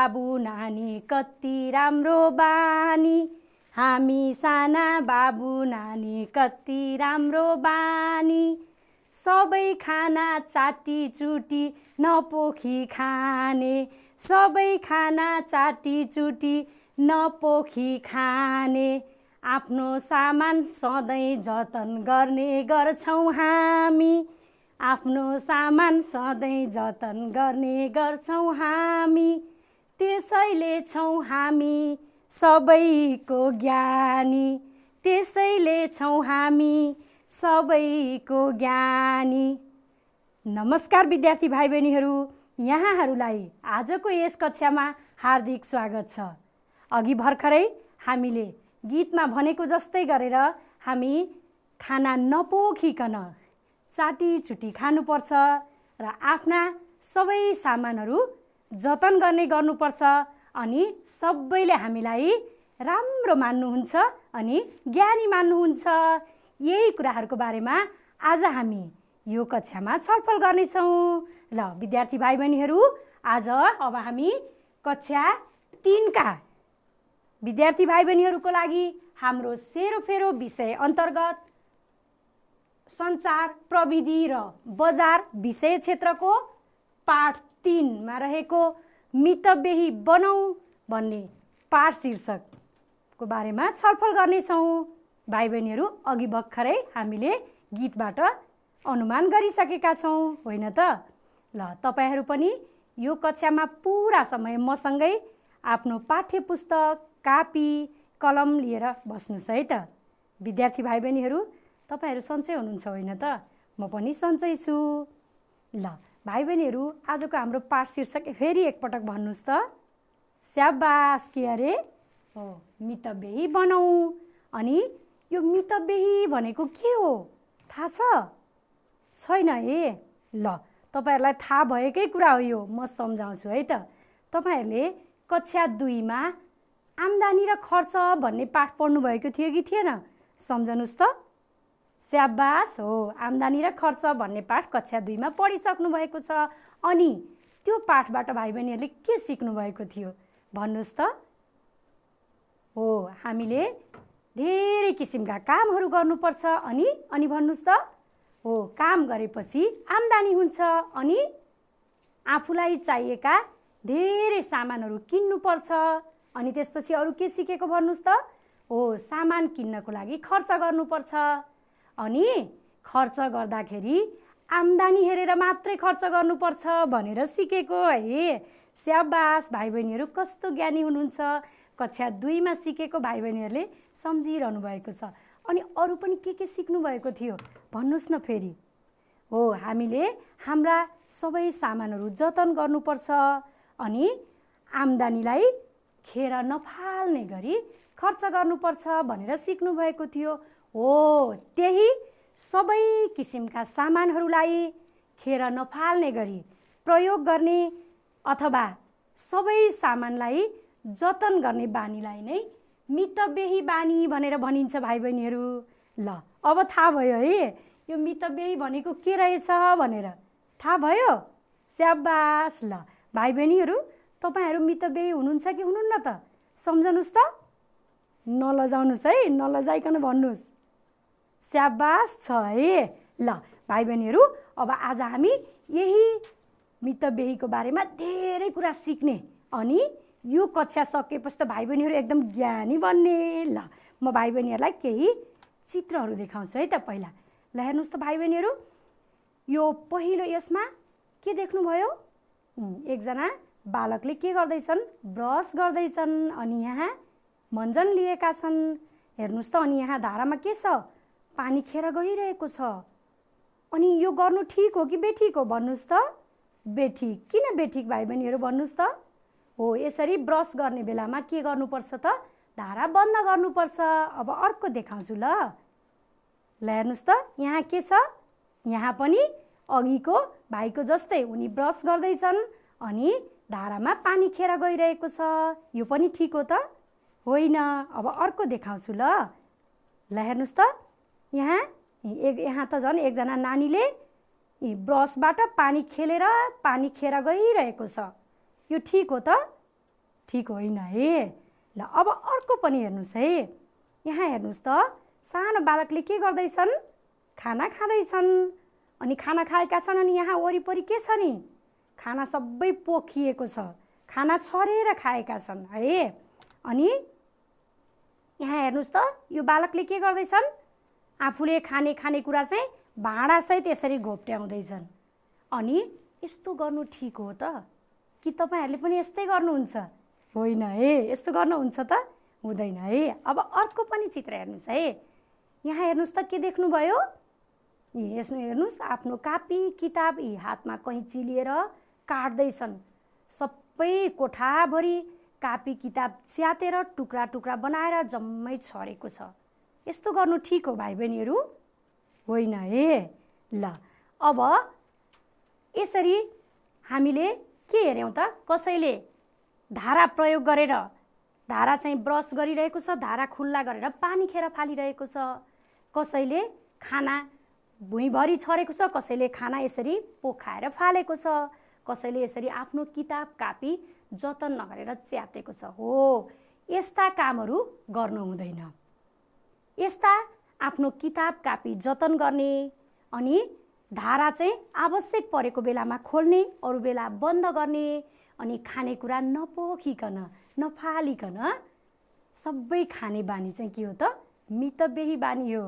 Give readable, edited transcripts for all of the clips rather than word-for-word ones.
बाबु नानी कति राम्रो बानी, हामी साना बाबु नानी कति राम्रो बानी। सबै खाना चाटी चुटी नपोखी खाने, सबै खाना चाटी चुटी नपोखी खाने। आफ्नो सामान सधैँ जतन गर्ने गर्छौँ हामी, आफ्नो सामान सधैँ जतन गर्ने गर्छौँ हामी। त्यसैले छौँ हामी सबैको ज्ञानी, त्यसैले छौँ हामी सबैको ज्ञानी। नमस्कार विद्यार्थी भाइ बहिनीहरू, यहाँहरूलाई आजको यस कक्षामा हार्दिक स्वागत छ। अघि भर्खरै हामीले गीतमा भनेको जस्तै गरेर हामी खाना नपोखिकन चाटी चुटी खानुपर्छ र आफ्ना सबै सामानहरू जतन गर्ने गर्नुपर्छ। अनि सबैले हामीलाई राम्रो मान्नुहुन्छ अनि ज्ञानी मान्नुहुन्छ। यही कुराहरूको बारेमा आज हामी यो कक्षामा छलफल गर्नेछौँ। ल विद्यार्थी भाइ बहिनीहरू, आज अब हामी कक्षा 3 का विद्यार्थी भाइ बहिनीहरूको लागि हाम्रो सेरोफेरो विषय अन्तर्गत सञ्चार प्रविधि र बजार विषय क्षेत्रको पाठ 3 मा रहेको मितव्ययी बनाऊ भन्ने पाठ शीर्षकको बारेमा छलफल गर्नेछौँ। भाइ बहिनीहरू, अघि भर्खरै हामीले गीतबाट अनुमान गरिसकेका छौँ, होइन त? ल तपाईहरू पनि यो कक्षामा पुरा समय मसँगै आफ्नो पाठ्य पुस्तक, कापी, कलम लिएर बस्नुहोस् है त। विद्यार्थी भाइ बहिनीहरू, तपाईहरू सन्चै हुनुहुन्छ होइन त? म पनि सन्चै छु। ल भाइ बहिनीहरू, आजको हाम्रो पाठ शीर्षक फेरि एकपटक भन्नुहोस् त। स्याबास, के अरे? हो, मितव्ययी बनाऊ। अनि यो मितव्ययी भनेको के हो थाहा छ? छैन है? ल तपाईहरूलाई थाहा भएकै कुरा हो यो, म सम्झाउँछु है त। तपाईहरूले कक्षा 2 मा आम्दानी र खर्च भन्ने पाठ पढ्नुभएको थियो कि थिएन? सम्झनुस् त। स्याबास, हो, आम्दानी र खर्च भन्ने पाठ कक्षा 2 मा पढिसक्नु भएको छ। अनि त्यो पाठबाट भाइ बहिनीहरूले के सिक्नु भएको थियो भन्नुहोस् त। हो, हामीले धेरै किसिमका कामहरू गर्नुपर्छ। अनि भन्नुहोस् त। हो, काम गरेपछि आम्दानी हुन्छ अनि आफूलाई चाहिएका धेरै सामानहरू किन्नुपर्छ। अनि त्यसपछि अरू के सिकेको भन्नुहोस् त। हो, सामान किन्नको लागि खर्च गर्नुपर्छ। अनि खर्च गर्दाखेरि आम्दानी हेरेर मात्रै खर्च गर्नुपर्छ भनेर सिकेको है। स्याबास, भाइ बहिनीहरू कस्तो ज्ञानी हुनुहुन्छ। कक्षा 2 मा सिकेको भाइ बहिनीहरूले सम्झिरहनु भएको छ। अनि अरू पनि के सिक्नु भएको थियो भन्नुहोस् न फेरि। हो, हामीले हाम्रा सबै सामानहरू जतन गर्नुपर्छ अनि आम्दानीलाई खेर नफाल्ने गरी खर्च गर्नुपर्छ भनेर सिक्नु भएको थियो। हो, त्यही सबै किसिमका सामानहरूलाई खेर नफाल्ने गरी प्रयोग गर्ने अथवा सबै सामानलाई जतन गर्ने बानीलाई नै मितव्ययी बानी भनेर भनिन्छ भाइ बहिनीहरू। ल अब थाहा भयो है यो मितव्ययी भनेको के रहेछ भनेर। थाहा भयो? स्याबास। ल भाइ बहिनीहरू, तपाईहरू मितव्ययी हुनुहुन्छ कि हुनुहुन्न त? सम्झनुस् त। नलजाउनुहोस् है, नलजाइकन भन्नुहोस्। स्याबास छ है। ल भाइ बहिनीहरू, अब आज हामी यही मितव्ययीको बारेमा धेरै कुरा सिक्ने अनि यो कक्षा सकेपछि त भाइ बहिनीहरू एकदम ज्ञानी बन्ने। ल म भाइ बहिनीहरूलाई केही चित्रहरू देखाउँछु है त। पहिला ल हेर्नुहोस् त भाइ बहिनीहरू, यो पहिलो यसमा के देख्नुभयो? एकजना बालकले के गर्दैछन्? ब्रस गर्दैछन्। अनि यहाँ मञ्जन लिएका छन्। हेर्नुहोस् त। अनि यहाँ धारामा के छ? पानी खेर गइरहेको छ। अनि यो गर्नु ठिक हो कि बेठिक हो भन्नुहोस् त। बेठिक। किन बेठिक भाइ बहिनीहरू भन्नुहोस् त? हो, यसरी ब्रस गर्ने बेलामा के गर्नुपर्छ त? धारा बन्द गर्नुपर्छ। अब अर्को देखाउँछु ल हेर्नुहोस् त। यहाँ के छ? यहाँ पनि अघिको भाइको जस्तै उनी ब्रस गर्दैछन् अनि धारामा पानी खेर गइरहेको छ। यो पनि ठिक हो त? होइन। अब अर्को देखाउँछु ल हेर्नुहोस् त। यहाँ त झन् एकजना नानीले ब्रसबाट पानी खेलेर पानी खेर गइरहेको छ। यो ठिक हो त? ठिक होइन है। ल अब अर्को पनि हेर्नुहोस् है। यहाँ हेर्नुहोस् त, सानो बालकले के गर्दैछन्? खाना खाँदैछन्। अनि खाना खाएका छन्, अनि यहाँ वरिपरि के छ नि? खाना सबै पोखिएको छ, खाना छरेर खाएका छन् है। अनि यहाँ हेर्नुहोस् त, यो बालकले के गर्दैछन्? आफूले खानेकुरा चाहिँ भाँडासहित यसरी घोप्ट्याउँदैछन्। अनि यस्तो गर्नु ठिक हो त? कि तपाईँहरूले पनि यस्तै गर्नुहुन्छ? होइन है, यस्तो गर्नुहुन्छ त? हुँदैन है। अब अर्को पनि चित्र हेर्नुहोस् है। यहाँ हेर्नुहोस् त, के देख्नुभयो? यसमा हेर्नुहोस्, आफ्नो कापी किताब यी हातमा कैँची लिएर काट्दैछन्। सबै कोठाभरि कापी किताब च्यातेर टुक्रा टुक्रा बनाएर जम्मै छरेको छ। यस्तो गर्नु ठिक हो भाइ बहिनीहरू? होइन है। ल अब यसरी हामीले के हेर्यौँ त? कसैले धारा प्रयोग गरेर, धारा चाहिँ ब्रस गरिरहेको छ, धारा खुल्ला गरेर पानी खेर फालिरहेको छ। कसैले खाना भुइँभरि छरेको छ, कसैले खाना यसरी पोखाएर फालेको छ, कसैले यसरी आफ्नो किताब कापी जतन नगरेर च्यातेको छ। हो, यस्ता कामहरू गर्नु हुँदैन। यस्ता आफ्नो किताब कापी जतन गर्ने, अनि धारा चाहिँ आवश्यक परेको बेलामा खोल्ने, अरू बेला बन्द गर्ने, अनि खानेकुरा नपोखिकन नफालिकन सबै खाने बानी चाहिँ के हो त? मितव्ययी बानी हो।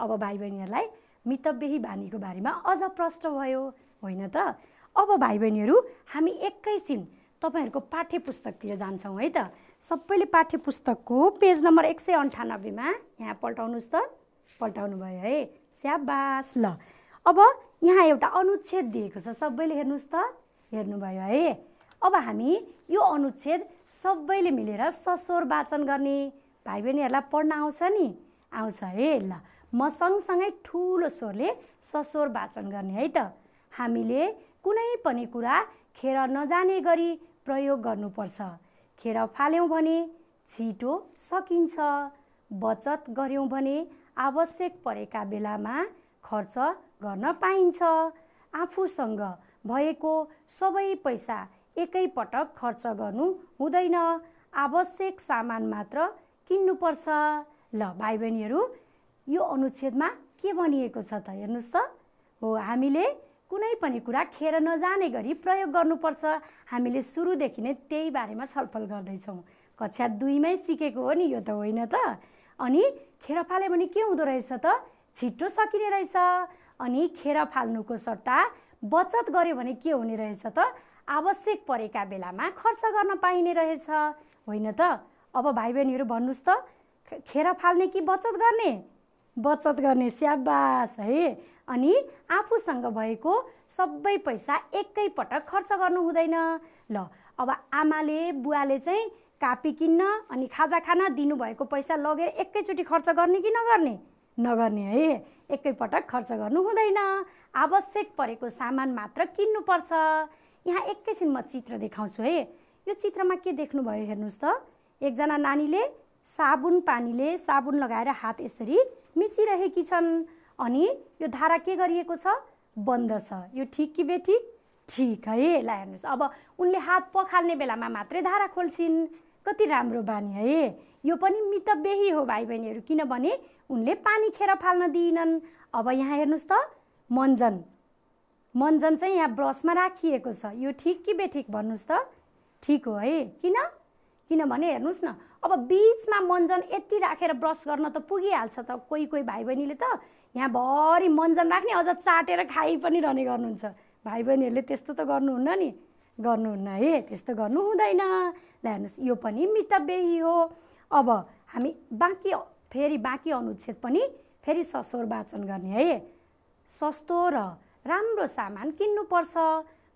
अब भाइ बहिनीहरूलाई मितव्ययी बानीको बारेमा अझ प्रश्न भयो, होइन त? अब भाइ बहिनीहरू हामी एकैछिन तपाईँहरूको पाठ्य पुस्तकतिर जान्छौँ है त। सबैले पाठ्य पुस्तकको पेज नम्बर 198मा यहाँ पल्टाउनुहोस् त। पल्टाउनु भयो है, स्याबास। ल अब यहाँ एउटा अनुच्छेद दिएको छ, सबैले हेर्नुहोस् त। हेर्नुभयो है। अब हामी यो अनुच्छेद सबैले मिलेर सस्वर वाचन गर्ने। भाइ बहिनीहरूलाई पढ्न आउँछ नि? आउँछ है। ल म सँगसँगै ठुलो स्वरले सस्वर वाचन गर्ने है त। हामीले कुनै पनि कुरा खेर नजाने गरी प्रयोग गर्नुपर्छ। खेर फाल्यौँ भने छिटो सकिन्छ, बचत गऱ्यौँ भने आवश्यक परेका बेलामा खर्च गर्न पाइन्छ। आफूसँग भएको सबै पैसा एकैपटक खर्च गर्नु हुँदैन, आवश्यक सामान मात्र किन्नुपर्छ। ल भाइ बहिनीहरू, यो अनुच्छेदमा के भनिएको छ त? हेर्नुहोस् त। हो, हामीले कुनै पनि कुरा खेर नजाने गरी प्रयोग गर्नुपर्छ। हामीले सुरुदेखि नै त्यही बारेमा छलफल गर्दैछौँ। कक्षा 2मै सिकेको हो नि यो त, होइन त? अनि खेर फाल्यो भने के हुँदो रहेछ त? छिटो सकिने रहेछ। अनि खेर फाल्नुको सट्टा बचत गर्यो भने के हुने रहेछ त? आवश्यक परेका बेलामा खर्च गर्न पाइने रहेछ, होइन त? अब भाइ बहिनीहरू भन्नुहोस् त, खेर फाल्ने कि बचत गर्ने? बचत गर्ने, स्याबास है। अनि आफूसँग भएको सबै पैसा एकैपटक खर्च गर्नु हुँदैन। ल अब आमाले बुवाले चाहिँ कापी किन्न अनि खाजा खान दिनुभएको पैसा लगेर एकैचोटि खर्च गर्ने कि नगर्ने? नगर्ने है। एकैपटक खर्च गर्नु हुँदैन, आवश्यक परेको सामान मात्र किन्नुपर्छ। यहाँ एकैछिन म चित्र देखाउँछु है। यो चित्रमा के देख्नुभयो हेर्नुहोस् त। एकजना नानीले पानीले साबुन लगाएर हात यसरी मिचिरहेकी छन्। अनि यो धारा के गरिएको छ? बन्द छ। यो ठिक कि बेठिक? ठिक है। ल हेर्नुहोस्, अब उनले हात पखाल्ने बेलामा मात्रै धारा खोल्छिन्। कति राम्रो बानी है। यो पनि मितव्ययी हो भाइ बहिनीहरू, किनभने उनले पानी खेर फाल्न दिइनन्। अब यहाँ हेर्नुहोस् त, मञ्जन चाहिँ यहाँ ब्रसमा राखिएको छ। यो ठिक कि बेठिक भन्नुहोस् त? ठिक हो है। किनभने हेर्नुहोस् न, अब बीचमा मञ्जन यति राखेर ब्रस गर्न त पुगिहाल्छ त। कोही भाइ बहिनीले त यहाँ भरि मञ्जन राख्ने, अझ चाटेर खाइ पनि रहने गर्नुहुन्छ। भाइ बहिनीहरूले त्यस्तो त गर्नुहुन्न नि? गर्नुहुन्न है, त्यस्तो गर्नु हुँदैन। ल हेर्नुहोस्, यो पनि मितव्ययी हो। अब हामी बाँकी अनुच्छेद पनि फेरि सस्वर वाचन गर्ने है। सस्तो र राम्रो सामान किन्नुपर्छ।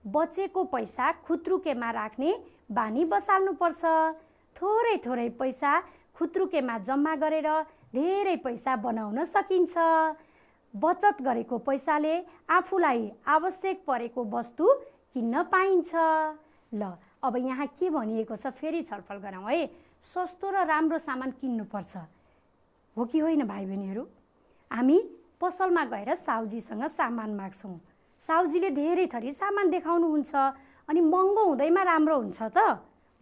बचेको पैसा खुत्रुकेमा राख्ने बानी बसाल्नुपर्छ। थोरै पैसा खुत्रुकेमा जम्मा गरेर धेरै पैसा बनाउन सकिन्छ। बचत गरेको पैसाले आफूलाई आवश्यक परेको वस्तु किन्न पाइन्छ। ल अब यहाँ के भनिएको छ फेरि छलफल गरौँ है। सस्तो र राम्रो सामान किन्नुपर्छ हो कि होइन भाइ बहिनीहरू? हामी पसलमा गएर साउजीसँग सामान माग्छौँ। साउजीले धेरै थरी सामान देखाउनुहुन्छ, अनि महँगो हुँदैमा राम्रो हुन्छ त?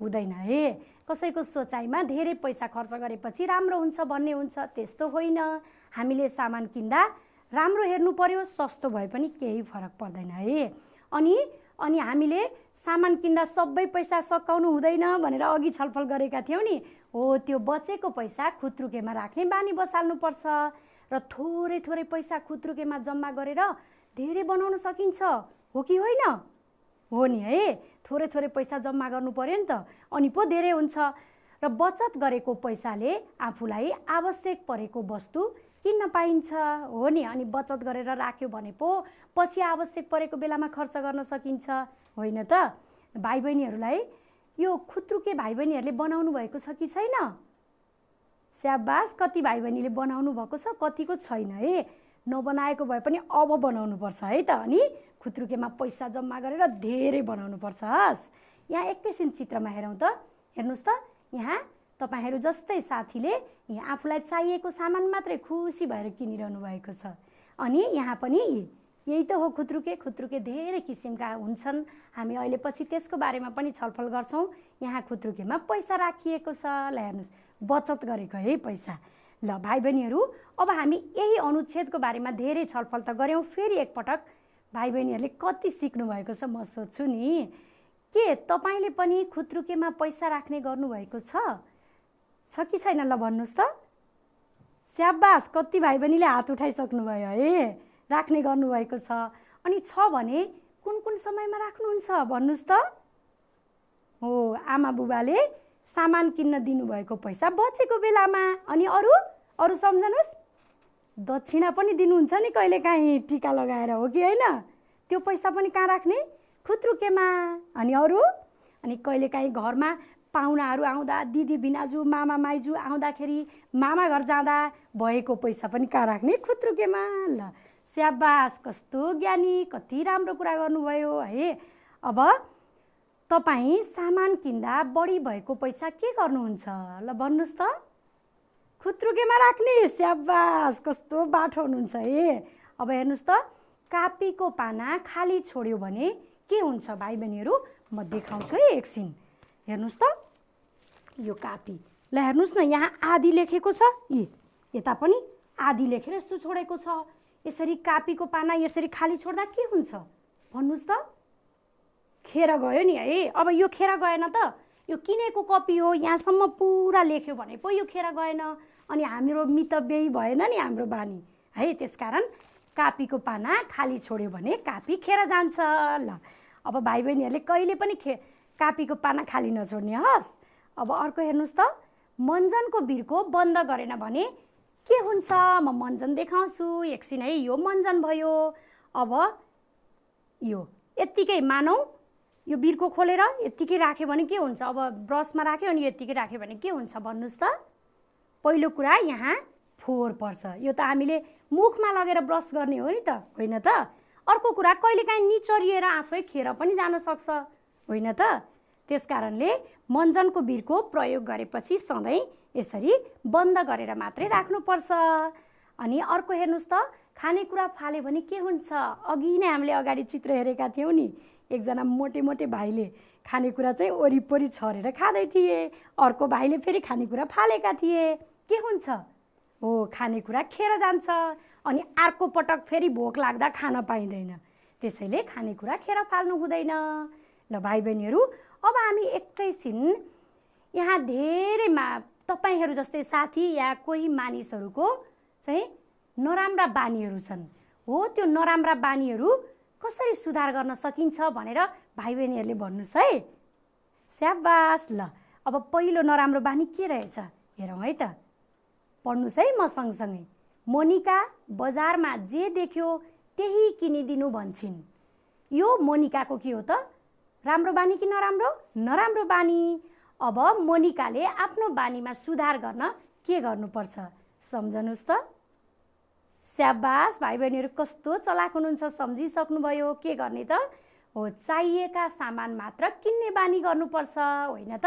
हुँदैन है। कसैको सोचाइमा धेरै पैसा खर्च गरेपछि राम्रो हुन्छ भन्ने हुन्छ, त्यस्तो होइन। हामीले सामान किन्दा राम्रो हेर्नु पर्यो, सस्तो भए पनि केही फरक पर्दैन है। अनि हामीले सामान किन्दा सबै पैसा सकाउनु हुँदैन भनेर अघि छलफल गरेका थियौँ नि। हो, त्यो बचेको पैसा खुत्रुकेमा राख्ने बानी बसाल्नुपर्छ र थोरै थोरै पैसा खुत्रुकेमा जम्मा गरेर धेरै बनाउन सकिन्छ, हो कि होइन? हो नि है, थोरै थोरै पैसा जम्मा गर्नु पर्यो नि त, अनि पो धेरै हुन्छ। र बचत गरेको पैसाले आफूलाई आवश्यक परेको वस्तु किन्न पाइन्छ, हो नि। अनि बचत गरेर राख्यो भने पो पछि आवश्यक परेको बेलामा खर्च गर्न सकिन्छ, होइन त? भाइ बहिनीहरूलाई यो खुत्रुके भाइ बहिनीहरूले बनाउनु भएको छ कि छैन? स्याबास, कति भाइ बहिनीले बनाउनु भएको छ, कतिको छैन है। नबनाएको भए पनि अब बनाउनु पर्छ है त। अनि खुत्रुकेमा पैसा जम्मा गरेर धेरै बनाउनु पर्छ। हस्, यहाँ एकैछिन चित्रमा हेरौँ त। हेर्नुहोस् त, यहाँ तपाईहरू जस्तै साथीले यहाँ आफूलाई चाहिएको सामान मात्रै खुसी भएर किनिरहनु भएको छ। अनि यहाँ पनि यही त हो खुत्रुके। खुत्रुके धेरै किसिमका हुन्छन्, हामी अहिले पछि त्यसको बारेमा पनि छलफल गर्छौँ। यहाँ खुत्रुकेमा पैसा राखिएको छ। ल हेर्नुहोस्, बचत गरेको है पैसा। ल भाइ बहिनीहरू, अब हामी यही अनुच्छेदको बारेमा धेरै छलफल त गऱ्यौँ। फेरि एकपटक भाइ बहिनीहरूले कति सिक्नु भएको छ म सोध्छु नि। के तपाईँले पनि खुत्रुकेमा पैसा राख्ने गर्नुभएको छ कि छैन? ल भन्नुहोस् त। स्याबास, कति भाइ बहिनीले हात उठाइसक्नुभयो है, राख्ने गर्नुभएको छ। अनि छ भने कुन कुन समयमा राख्नुहुन्छ भन्नुहोस् त। हो, आमा बुबाले सामान किन्न दिनुभएको पैसा बचेको बेलामा। अनि अरू सम्झनुहोस्, दक्षिणा पनि दिनुहुन्छ नि कहिलेकाहीँ टिका लगाएर, हो कि होइन? त्यो पैसा पनि कहाँ राख्ने? खुत्रुकेमा। अनि अनि कहिलेकाहीँ घरमा पाहुनाहरू आउँदा, दिदी भिनाजु मामा माइजू आउँदाखेरि मामा घर जाँदा भएको पैसा पनि कहाँ राख्ने? खुत्रुकेमा। ल स्याबास, कस्तो ज्ञानी, कति राम्रो कुरा गर्नुभयो है। अब तपाईँ सामान किन्दा बढी भएको पैसा के गर्नुहुन्छ? ल भन्नुहोस् त। खुत्रुकेमा राख्ने। स्याबास, कस्तो बाठो हुनुहुन्छ है। अब हेर्नुहोस् त, कापीको पाना खाली छोड्यो भने के हुन्छ भाइ बहिनीहरू? म देखाउँछु है एकछिन। हेर्नुहोस् त, यो कापी। ल हेर्नुहोस् न, यहाँ आधी लेखेको छ, यता पनि आधी लेखेर यस्तो छोडेको छ। यसरी कापीको पाना यसरी खाली छोड्दा के हुन्छ भन्नुहोस् त? खेर गयो नि है। अब यो खेर गएन त, यो किनेको कपी हो, यहाँसम्म पुरा लेख्यो भने पो यो खेर गएन। अनि हाम्रो मितव्ययी भएन नि हाम्रो बानी है। त्यसकारण कापीको पाना खाली छोड्यो भने कापी खेर जान्छ। ल अब भाइ बहिनीहरूले कहिले पनि कापीको पाना खाली नछोड्ने। हस्, अब अर्को हेर्नुहोस् त, मञ्जनको बिर्को बन्द गरेन भने के हुन्छ? म मञ्जन देखाउँछु एकछिन है। यो मञ्जन भयो। अब यो यत्तिकै मानौ यो बिर्को खोलेर यत्तिकै राख्यो भने के हुन्छ? अब ब्रसमा राख्यो अनि यत्तिकै राख्यो भने के हुन्छ भन्नुहोस् त? पहिलो कुरा यहाँ फोहोर पर्छ। यो त हामीले मुखमा लगेर ब्रस गर्ने हो नि त, होइन त? अर्को कुरा, कहिलेकाहीँ निचरिएर आफै खेर पनि जान सक्छ, होइन त? त्यसकारणले मञ्जनको बिर्को प्रयोग गरेपछि सधैँ यसरी बन्द गरेर मात्रै राख्नुपर्छ। अनि अर्को हेर्नुहोस् त, खानेकुरा फाल्यो भने के हुन्छ? अघि नै हामीले अगाडि चित्र हेरेका थियौँ नि। एकजना मोटे मोटे भाइले खानेकुरा चाहिँ वरिपरि छरेर खाँदै थिए, अर्को भाइले फेरि खानेकुरा फालेका थिए। के हुन्छ? हो, खानेकुरा खेर जान्छ। अनि अर्को पटक फेरि भोक लाग्दा खान पाइँदैन। त्यसैले खानेकुरा खेर फाल्नु हुँदैन। ल भाइ बहिनीहरू, अब हामी एकैछिन यहाँ धेरै तपाईहरू जस्तै साथी या कोही मानिसहरूको चाहिँ नराम्रा बानीहरू छन्। हो, त्यो नराम्रा बानीहरू कसरी सुधार गर्न सकिन्छ भनेर भाइ बहिनीहरूले भन्नुहोस् है। स्याबास। ल अब पहिलो नराम्रो बानी के रहेछ हेरौँ है त। पढ्नुहोस् है म सँगसँगै। मोनिका बजारमा जे देख्यो त्यही किनिदिनु भन्छन्। यो मोनिकाको के हो त? राम्रो बानी कि नराम्रो? नराम्रो बानी। अब मोनिकाले आफ्नो बानीमा सुधार गर्न के गर्नुपर्छ सम्झनुहोस् त। स्याबास, भाइ बहिनीहरू कस्तो चलाक हुनुहुन्छ, सम्झिसक्नुभयो। के गर्ने त? हो, चाहिएका सामान मात्र किन्ने बानी गर्नुपर्छ, होइन त?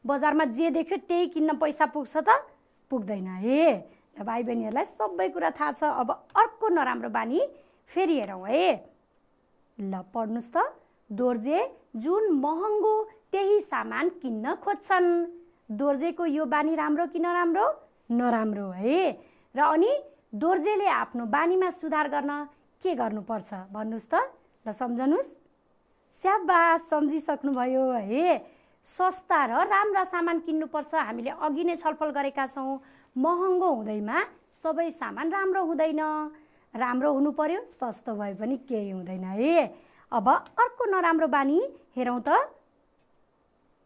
बजारमा जे देख्यो त्यही किन्न पैसा पुग्छ त? पुग्दैन है। ल भाइ बहिनीहरूलाई सबै कुरा थाहा छ। अब अर्को नराम्रो बानी फेरि हेरौँ है। ल पढ्नुहोस् त। दोर्जे जुन महँगो त्यही सामान किन्न खोज्छन्। दोर्जेको यो बानी राम्रो कि नराम्रो? नराम्रो है। र अनि दोर्जेले आफ्नो बानीमा सुधार गर्न के गर्नुपर्छ भन्नुहोस् त? ल सम्झनुस्। स्याबास, सम्झिसक्नुभयो है। सस्ता र राम्रा सामान किन्नुपर्छ। हामीले अघि नै छलफल गरेका छौँ, महँगो हुँदैमा सबै सामान राम्रो हुँदैन। राम्रो हुनु पर्यो, सस्तो भए पनि केही हुँदैन है। अब अर्को नराम्रो बानी हेरौँ त।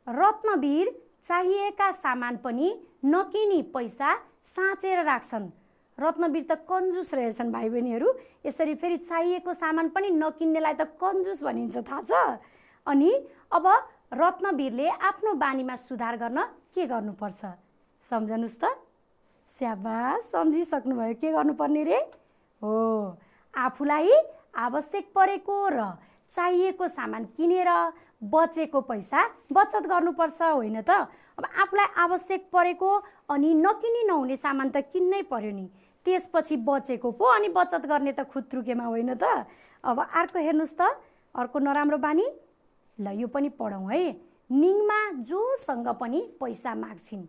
रत्नवीर चाहिएका सामान पनि नकिनी पैसा साँचेर राख्छन्। रत्नवीर त कन्जुस रहेछन् भाइ बहिनीहरू। यसरी फेरि चाहिएको सामान पनि नकिन्नेलाई त कन्जुस भनिन्छ, थाहा छ? अनि अब रत्नवीरले आफ्नो बानीमा सुधार गर्न के गर्नुपर्छ सम्झनुस् त? स्याबास, सम्झिसक्नुभयो। के गर्नुपर्ने रे? हो, आफूलाई आवश्यक परेको र चाहिएको सामान किनेर बचेको पैसा बचत गर्नुपर्छ, होइन त? अब आफूलाई आवश्यक परेको अनि नकिनी नहुने सामान त किन्नै पर्यो नि, त्यसपछि बचेको पो अनि बचत गर्ने त खुत्रुकेमा, होइन त? अब अर्को हेर्नुहोस् त, अर्को नराम्रो बानी। ल यो पनि पढौँ है। निङमा जोसँग पनि पैसा माग्छिन्।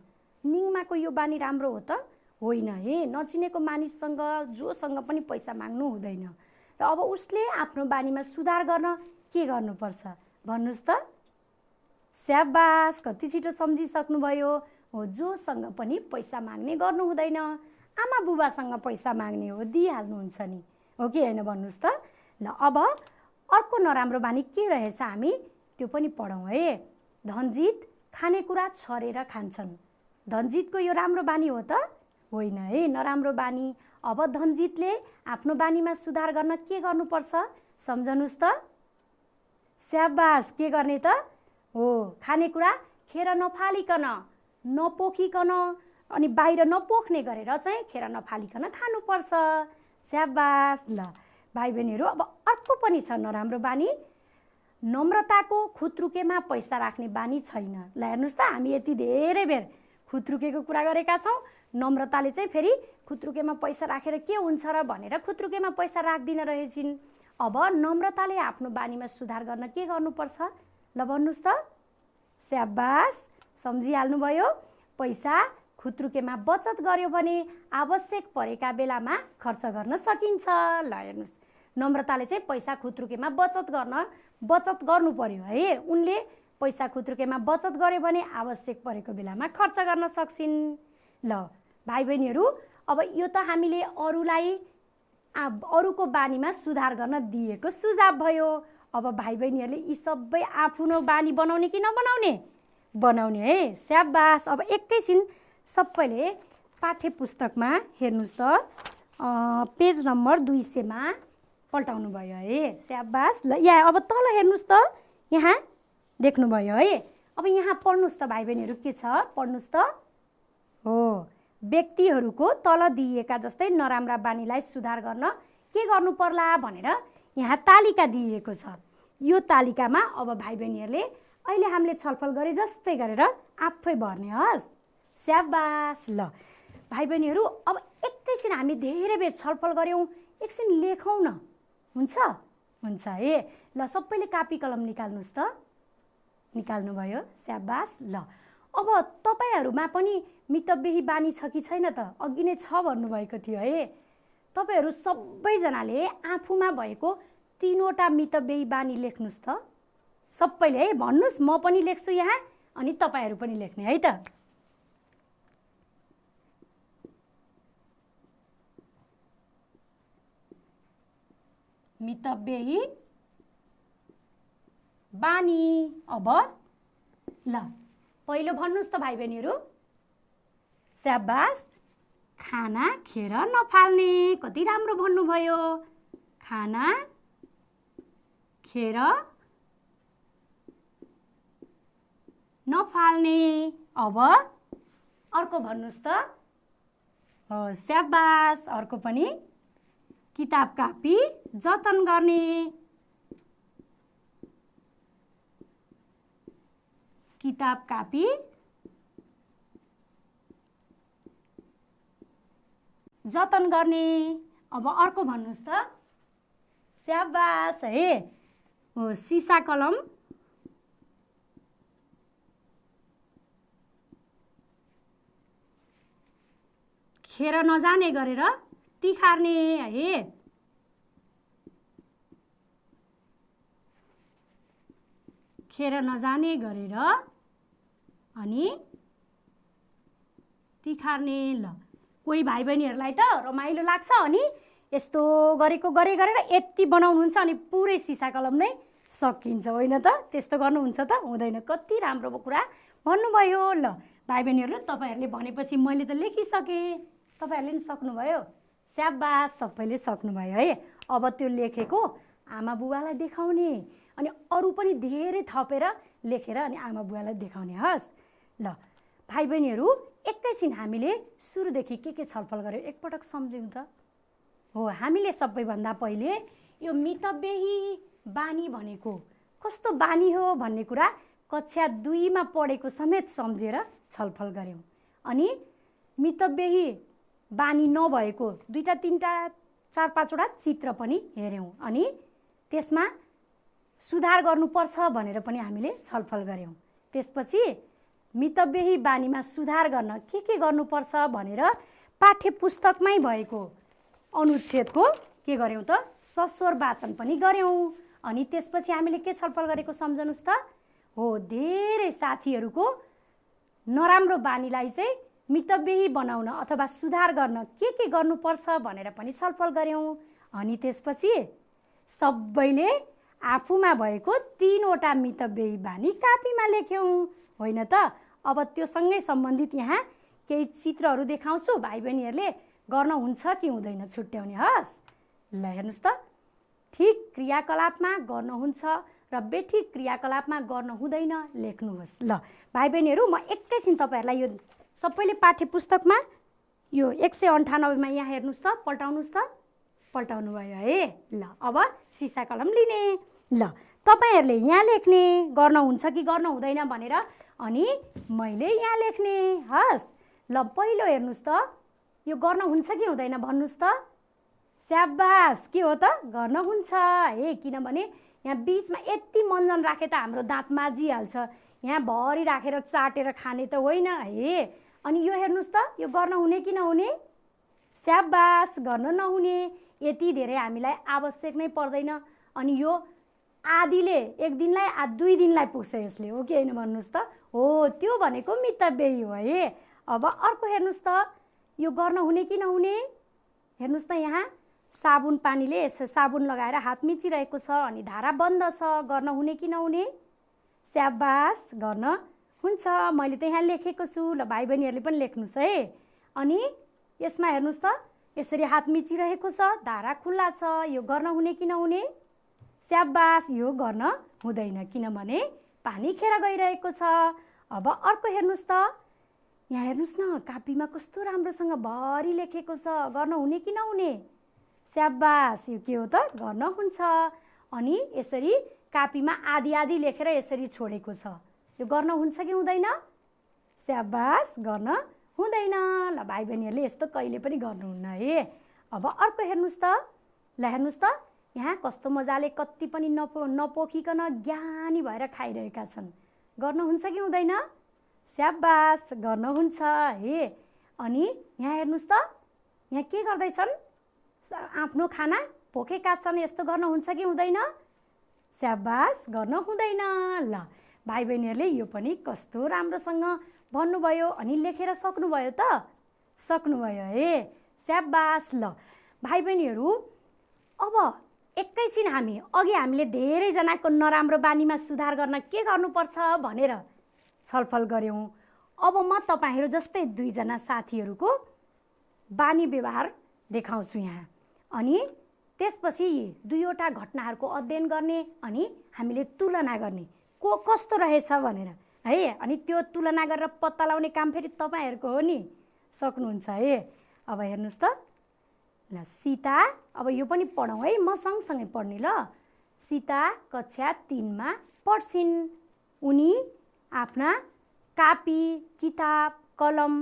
निङमाको यो बानी राम्रो हो त? होइन है। नचिनेको मानिससँग जोसँग पनि पैसा माग्नु हुँदैन। र अब उसले आफ्नो बानीमा सुधार गर्न के गर्नुपर्छ भन्नुहोस् त? स्याबास, कति छिटो सम्झिसक्नुभयो। हो, जोसँग पनि पैसा माग्ने गर्नु हुँदैन। आमा बुबासँग पैसा माग्ने हो, दिइहाल्नुहुन्छ नि, हो कि होइन भन्नुहोस् त? ल अब अर्को नराम्रो बानी के रहेछ हामी त्यो पनि पढौँ है। धनजित खानेकुरा छरेर खान्छन्। धनजितको यो राम्रो बानी हो त? होइन है, नराम्रो बानी। अब धनजितले आफ्नो बानीमा सुधार गर्न के गर्नुपर्छ सम्झनुस् त? स्याबास, के गर्ने त? हो, खानेकुरा खेर नफालिकन, नपोखिकन अनि बाहिर नपोख्ने गरेर चाहिँ खेर नफालिकन खानुपर्छ। स्याबास। ल भाइ बहिनीहरू, अब अर्को पनि छ नराम्रो बानी। नम्रताको खुत्रुकेमा पैसा राख्ने बानी छैन। ल हेर्नुहोस् त, हामी यति धेरै बेर खुत्रुकेको कुरा गरेका छौँ। नम्रताले चाहिँ फेरि खुत्रुकेमा पैसा राखेर के हुन्छ र भनेर खुत्रुकेमा पैसा राख्दिन रहेछिन्। अब नम्रताले आफ्नो बानीमा सुधार गर्न के गर्नुपर्छ ल भन्नुहोस् त? स्याबास, सम्झिहाल्नुभयो। पैसा खुत्रुकेमा बचत गर्यो भने आवश्यक परेका बेलामा खर्च गर्न सकिन्छ। ल हेर्नुहोस्, नम्रताले चाहिँ पैसा खुत्रुकेमा बचत गर्नु पर्यो है। उनले पैसा खुत्रुकेमा बचत गर्यो भने आवश्यक परेको बेलामा खर्च गर्न सक्छिन्। ल भाइ बहिनीहरू, अब यो त हामीले अरूको बानीमा सुधार गर्न दिएको सुझाव भयो। अब भाइ बहिनीहरूले यी सबै आफ्नो बानी बनाउने कि नबनाउने? बनाउने है। स्याबास। अब एकैछिन सबैले पाठ्य पुस्तकमा हेर्नुहोस् त, पेज नम्बर 200मा पल्टाउनु भयो है। स्याबास। ल यहाँ अब तल हेर्नुहोस् त, यहाँ देख्नुभयो है। अब यहाँ पढ्नुहोस् त भाइ बहिनीहरू, के छ पढ्नुहोस् त? हो, व्यक्तिहरूको तल दिइएका जस्तै नराम्रा बानीलाई सुधार गर्न के गर्नु पर्ला भनेर यहाँ तालिका दिइएको छ। यो तालिकामा अब भाइ बहिनीहरूले अहिले हामीले छलफल गरे जस्तै गरेर आफै भर्ने हस्। स्याबास। ल भाइ बहिनीहरू, अब एकैछिन हामी धेरै बेर छलफल गऱ्यौँ, एकछिन लेखौँ न, हुन्छ? हुन्छ है। ल सबैले कापी कलम निकाल्नुहोस् त। निकाल्नुभयो? स्याबास। ल अब तपाईँहरूमा पनि मितव्ययी बानी छ कि छैन त? अघि नै छ भन्नुभएको थियो है। तपाईँहरू सबैजनाले आफूमा भएको 3वटा मितव्ययी बानी लेख्नुहोस् त। सबैले है, भन्नुहोस्। म पनि लेख्छु यहाँ अनि तपाईँहरू पनि लेख्ने है त। मितव्ययी बानी। अब ल पहिलो भन्नुहोस् त भाइ बहिनीहरू। स्याबास। खाना खेर नफाल्ने। कति राम्रो भन्नुभयो। खाना खेर नफाल्ने। अब अर्को भन्नुहोस् त। हो, स्याबास। अर्को पनि किताब कापी जतन गर्ने। किताब कापी जतन गर्ने। अब अर्को भन्नुहोस् त। स्याबास है। हो, सिसा कलम खेर नजाने गरेर तिखार्ने है। खेर नजाने गरेर अनि तिखार्ने। ल कोही भाइ बहिनीहरूलाई त रमाइलो लाग्छ अनि यस्तो गरेर यति बनाउनुहुन्छ अनि पुरै सिसा कलम नै सकिन्छ, होइन त? त्यस्तो गर्नुहुन्छ त? हुँदैन। कति राम्रो कुरा भन्नुभयो। ल भाइ बहिनीहरू, तपाईँहरूले भनेपछि मैले त लेखिसकेँ, तपाईँहरूले नि सक्नुभयो। स्याबास, सबैले सक्नुभयो है। अब त्यो लेखेको आमा बुबालाई देखाउने अनि अरू पनि धेरै थपेर लेखेर अनि आमा बुबालाई देखाउने हस्। ल भाइ बहिनीहरू, एकैछिन हामीले सुरुदेखि के छलफल गर्यो एकपटक सम्झौँ त। हो, हामीले सबैभन्दा पहिले यो मितव्ययी बानी भनेको कस्तो बानी हो भन्ने कुरा कक्षा 2 मा पढेको समेत सम्झेर छलफल गऱ्यौँ। अनि मितव्ययी बानी नभएको 2टा 3टा 4-5वटा चित्र पनि हेऱ्यौँ अनि त्यसमा सुधार गर्नुपर्छ भनेर पनि हामीले छलफल गऱ्यौँ। त्यसपछि मितव्ययी बानीमा सुधार गर्न के गर्नुपर्छ भनेर पाठ्य पुस्तकमै भएको अनुच्छेदको के गर्यौँ त सस्वर वाचन पनि गऱ्यौँ। अनि त्यसपछि हामीले के छलफल गरेको सम्झनुस् त? हो, धेरै साथीहरूको नराम्रो बानीलाई चाहिँ मितव्ययी बनाउन अथवा सुधार गर्न के गर्नुपर्छ भनेर पनि छलफल गऱ्यौँ। अनि त्यसपछि सबैले आफूमा भएको 3वटा मितव्ययी बानी कापीमा लेख्यौँ, होइन त? अब त्योसँगै सम्बन्धित यहाँ केही चित्रहरू देखाउँछु, भाइ बहिनीहरूले गर्नुहुन्छ कि हुँदैन छुट्याउने हस्। ल हेर्नुहोस् त, ठिक क्रियाकलापमा गर्नुहुन्छ र बेठिक क्रियाकलापमा गर्नु हुँदैन लेख्नुहोस्। ल भाइ बहिनीहरू, म एकैछिन तपाईँहरूलाई यो सबैले पाठ्य पुस्तकमा यो 198 मा यहाँ हेर्नुहोस् त, पल्टाउनुहोस् त, पल्टाउनु भयो है। ल अब सिसा कलम लिने। ल तपाईँहरूले यहाँ लेख्ने गर्नुहुन्छ कि गर्नु हुँदैन भनेर अनि मैले यहाँ लेख्ने हस्। ल पहिलो हेर्नुहोस् त, यो गर्न हुन्छ कि हुँदैन भन्नुहोस् त। स्याबास, के हो त? गर्न हुन्छ है, किनभने यहाँ बिचमा यति मन्जन राखे त हाम्रो दाँत माझिहाल्छ। यहाँ भरि राखेर चाटेर खाने त होइन है। अनि यो हेर्नुहोस् त, यो गर्न हुने कि नहुने? स्याबास, गर्न नहुने। यति धेरै हामीलाई आवश्यक नै पर्दैन। अनि यो आदिले 1 दिनलाई 2 दिनलाई पुग्छ यसले, हो कि होइन भन्नुहोस् त? हो, त्यो भनेको मितव्ययी हो है। अब अर्को हेर्नुहोस् त, यो गर्न हुने कि नहुने? हेर्नुहोस् त, यहाँ साबुन पानीले साबुन लगाएर हात मिचिरहेको छ अनि धारा बन्द छ, गर्न हुने कि नहुने? स्याबास, गर्न हुन्छ। मैले त यहाँ लेखेको छु। ल भाइ बहिनीहरूले पनि लेख्नुहोस् है। अनि यसमा हेर्नुहोस् त, यसरी हात मिचिरहेको छ, धारा खुल्ला छ, यो गर्न हुने कि नहुने? स्याबास, यो गर्न हुँदैन किनभने पानी खेर गइरहेको छ। अब अर्को हेर्नुहोस् त, यहाँ हेर्नुहोस् न, कापीमा कस्तो राम्रोसँग भरि लेखेको छ, गर्न हुने कि नहुने? स्याबास, यो के हो त? गर्न हुन्छ। अनि यसरी कापीमा आधी लेखेर यसरी छोडेको छ, यो गर्न हुन्छ कि हुँदैन? स्याबास, गर्न हुँदैन। ल भाइ बहिनीहरूले यस्तो कहिले पनि गर्नुहुन्न है। अब अर्को हेर्नुहोस् त। ल हेर्नुहोस् त, यहाँ कस्तो मजाले कति पनि नपोखिकन ज्ञानी भएर खाइरहेका छन्, गर्न हुन्छ कि हुँदैन? स्याबास, गर्न हुन्छ है। अनि यहाँ हेर्नुहोस् त, यहाँ के गर्दैछन्? आफ्नो खाना पोखेका छन्, यस्तो गर्न हुन्छ कि हुँदैन? स्याबास, गर्न हुँदैन। ल भाइ बहिनीहरूले यो पनि कस्तो राम्रोसँग भन्नुभयो अनि लेखेर सक्नुभयो त? सक्नुभयो है। स्याबास। ल भाइ बहिनीहरू, अब एकैछिन हामीले धेरैजनाको नराम्रो बानीमा सुधार गर्न के गर्नुपर्छ भनेर छलफल गऱ्यौँ। अब म तपाईँहरू जस्तै 2 जना साथीहरूको बानी व्यवहार देखाउँछु यहाँ। अनि त्यसपछि 2वटा घटनाहरूको अध्ययन गर्ने अनि हामीले तुलना गर्ने को कस्तो रहेछ भनेर है। अनि त्यो तुलना गरेर पत्ता लगाउने काम फेरि तपाईँहरूको हो नि, सक्नुहुन्छ है। अब हेर्नुहोस् त, ल सीता, अब यो पनि पढौँ है, म सँगसँगै पढ्ने। ल सीता कक्षा 3 मा पढ्छिन्। उनी आफ्ना कापी, किताब, कलम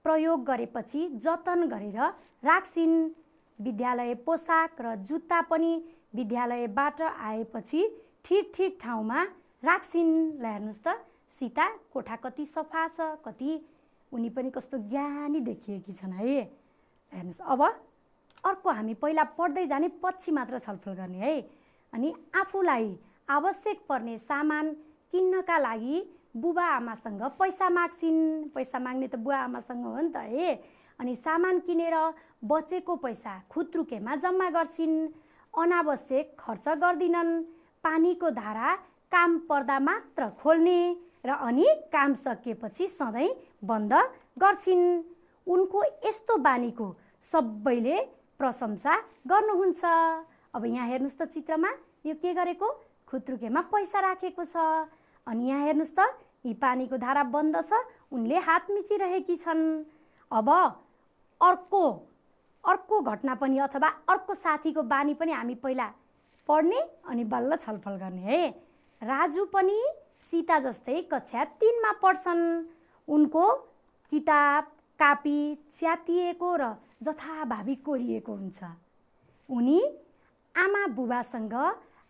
प्रयोग गरेपछि जतन गरेर राख्छिन्। विद्यालय पोसाक र जुत्ता पनि विद्यालयबाट आएपछि ठिक ठाउँमा राख्छिन्। ल हेर्नुहोस् त, सीता कोठा कति सफा छ, कति उनी पनि कस्तो ज्ञानी देखिएकी छन् है। हेर्नुहोस्, अब अर्को हामी पहिला पढ्दै जाने, पछि मात्र छलफल गर्ने है। अनि आफूलाई आवश्यक पर्ने सामान किन्नका लागि बुबा आमासँग पैसा माग्छिन्। पैसा माग्ने त बुवा आमासँग हो नि त हे। अनि सामान किनेर बचेको पैसा खुत्रुकेमा जम्मा गर्छिन्। अनावश्यक खर्च गर्दिनन्। पानीको धारा काम पर्दा मात्र खोल्ने र अनि काम सकिएपछि सधैँ बन्द गर्छिन्। उनको यस्तो बानीको सबैले प्रशंसा गर्नुहुन्छ। अब यहाँ हेर्नुहोस् त चित्रमा यो के गरेको, खुत्रुकेमा पैसा राखेको छ। अनि यहाँ हेर्नुहोस् त यी पानीको धारा बन्द छ, उनले हात मिचिरहेकी छन्। अब अर्को घटना पनि अथवा अर्को साथीको बानी पनि हामी पहिला पढ्ने अनि बल्ल छलफल गर्ने है। राजु पनि सीता जस्तै कक्षा 3 मा पढ्छन्। उनको किताब कापी च्यातिएको र जथाभावी कोरिएको हुन्छ। उनी आमा बुबासँग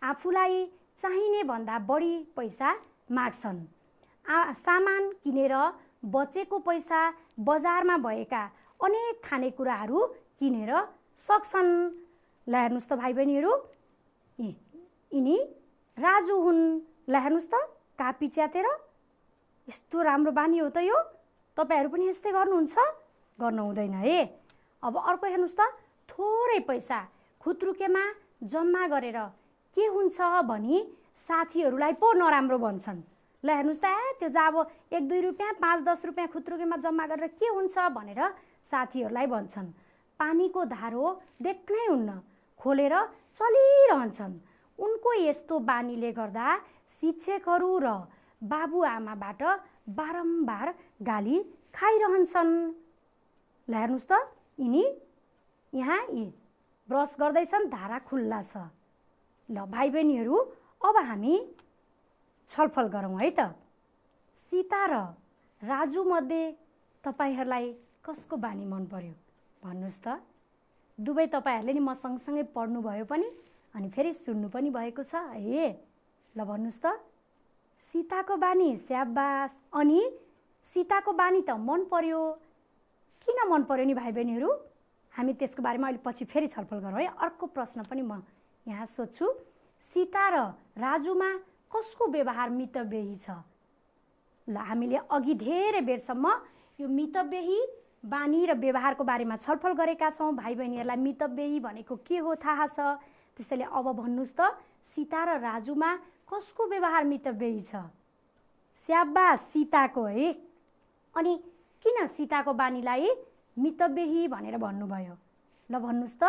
आफूलाई चाहिने भन्दा बढी पैसा माग्छन्। सामान किनेर बचेको पैसा बजारमा भएका अनेक खानेकुराहरू किनेर सक्छन्। ल हेर्नुहोस् त भाइ बहिनीहरू, यिनी राजु हुन्। ल हेर्नुहोस् त कापी च्यातेर, यस्तो राम्रो बानी हो त यो। तपाईहरू पनि यस्तै गर्नुहुन्छ? गर्नु हुँदैन है। अब अर्को हेर्नुहोस् त, थोरै पैसा खुत्रुकेमा जम्मा गरेर के हुन्छ भनी साथीहरूलाई पो नराम्रो भन्छन्। ल हेर्नुहोस् त, त्यो जब 1-2 रुपियाँ 5-10 रुपियाँ खुत्रुकेमा जम्मा गरेर के हुन्छ भनेर साथीहरूलाई भन्छन्। पानीको धारो देख्नै हुन्न, खोलेर चलिरहन्छन्। उनको यस्तो बानीले गर्दा शिक्षकहरू र बाबुआमाबाट बारम्बार गाली खाइरहन्छन्। ल हेर्नुहोस् त, यिनी यहाँ ब्रस गर्दैछन्, धारा खुल्ला छ। ल भाइ बहिनीहरू, अब हामी छलफल गरौँ है त। सीता र राजु मध्ये तपाईहरूलाई कसको बानी मन पर्यो भन्नुहोस् त। दुवै तपाईहरूले नि म सँगसँगै पढ्नुभयो पनि अनि फेरि सुन्नु पनि भएको छ है। ल भन्नुहोस् त, सीताको बानी स्याबास। अनि सीताको बानी त मन पर्यो, किन मन पर्यो नि भाइ बहिनीहरू? हामी त्यसको बारेमा अहिले पछि फेरि छलफल गरौँ है। अर्को प्रश्न पनि म यहाँ सोध्छु, सीता र राजुमा कसको व्यवहार मितव्ययी छ? ल हामीले अघि धेरै बेरसम्म यो मितव्ययी बानी र व्यवहारको बारेमा छलफल गरेका छौँ। भाइ बहिनीहरूलाई मितव्ययी भनेको के हो थाहा छ। त्यसैले अब भन्नुहोस् त, सीता र राजुमा कसको व्यवहार मितव्ययी छ? स्याबास, सीताको है। अनि किन सीताको बानीलाई मितव्ययी भनेर भन्नुभयो? ल भन्नुहोस् त।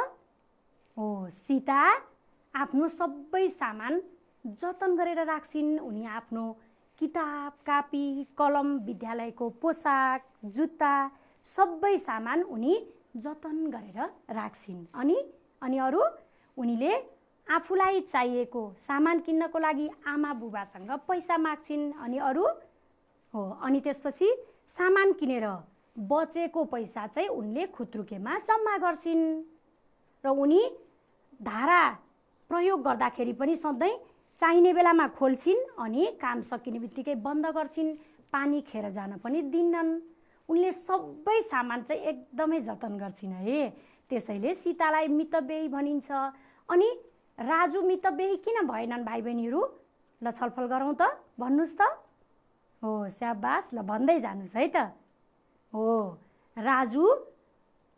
हो, सीता आफ्नो सबै सामान जतन गरेर राख्छिन्। उनी आफ्नो किताब कापी कलम विद्यालयको पोसाक जुत्ता सबै सामान उनी जतन गरेर राख्छिन्। अनि अरू उनीले आफूलाई चाहिएको सामान किन्नको लागि आमा बुबासँग पैसा माग्छिन्। अनि अरू हो, अनि त्यसपछि सामान किनेर बचेको पैसा चाहिँ उनले खुत्रुकेमा जम्मा गर्छिन्। र उनी धारा प्रयोग गर्दाखेरि पनि सधैँ चाहिने बेलामा खोल्छिन् अनि काम सकिने बित्तिकै बन्द गर्छिन्। पानी खेर जान पनि दिन्नन्। उनले सबै सामान चाहिँ एकदमै जतन गर्छिन् है। त्यसैले सीतालाई मितव्ययी भनिन्छ। अनि राजु मितव्ययी किन भएनन् भाइ बहिनीहरू? ल छलफल गरौँ त, भन्नुहोस् त। हो स्याबास, ल भन्दै जानुहोस् है त। हो, राजु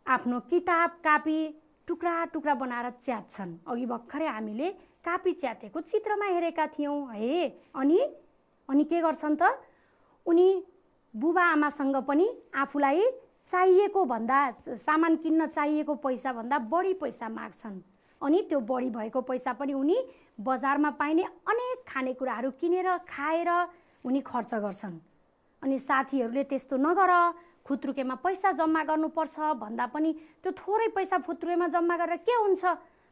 आफ्नो किताब कापी टुक्रा टुक्रा बनाएर च्यात्छन्। अघि भर्खरै हामीले कापी च्यातेको चित्रमा हेरेका थियौँ है। अनि के गर्छन् त, उनी बुबा आमासँग पनि आफूलाई चाहिएको भन्दा सामान किन्न चाहिएको पैसा भन्दा बढी पैसा माग्छन्। अनि त्यो बढी भएको पैसा पनि उनी बजारमा पाइने अनेक खानेकुराहरू किनेर खाएर उनी खर्च गर्छन्। अनि साथीहरूले त्यस्तो नगर, खुत्रुकेमा पैसा जम्मा गर्नुपर्छ भन्दा पनि त्यो थोरै पैसा खुत्रुकेमा जम्मा गरेर के हुन्छ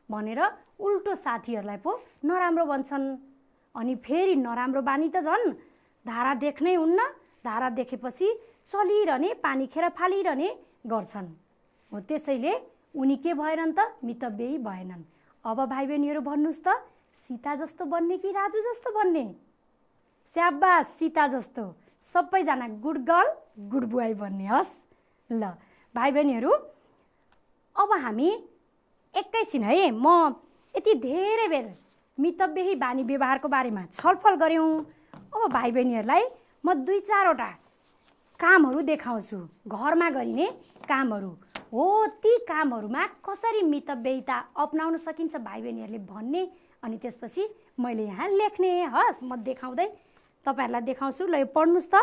भनेर उल्टो साथीहरूलाई पो नराम्रो भन्छन्। अनि फेरि नराम्रो बानी त झन् धारा देख्नै हुन्न, धारा देखेपछि चलिरहने पानी खेर फालिरहने गर्छन्। हो, त्यसैले उनी के भएनन् त, मितव्ययी भएनन्। अब भाइ बहिनीहरू भन्नुहोस् त, सीता जस्तो बन्ने कि राजु जस्तो बन्ने? स्याबास, सीता जस्तो। सबैजना गुड गर्ल गुड बोय बन्ने। हस् ल भाइ बहिनीहरू, अब हामी एकैछिन है म यति धेरै बेर मितव्ययी बानी व्यवहारको बारेमा छलफल गऱ्यौँ। अब भाइ बहिनीहरूलाई म 2-4वटा कामहरू देखाउँछु, घरमा गरिने कामहरू हो। ती कामहरूमा कसरी मितव्ययिता अपनाउन सकिन्छ भाइ बहिनीहरूले भन्ने, अनि त्यसपछि मैले यहाँ लेख्ने। हस्, म देखाउँदै तपाईँहरूलाई देखाउँछु। ल यो पढ्नुहोस् त।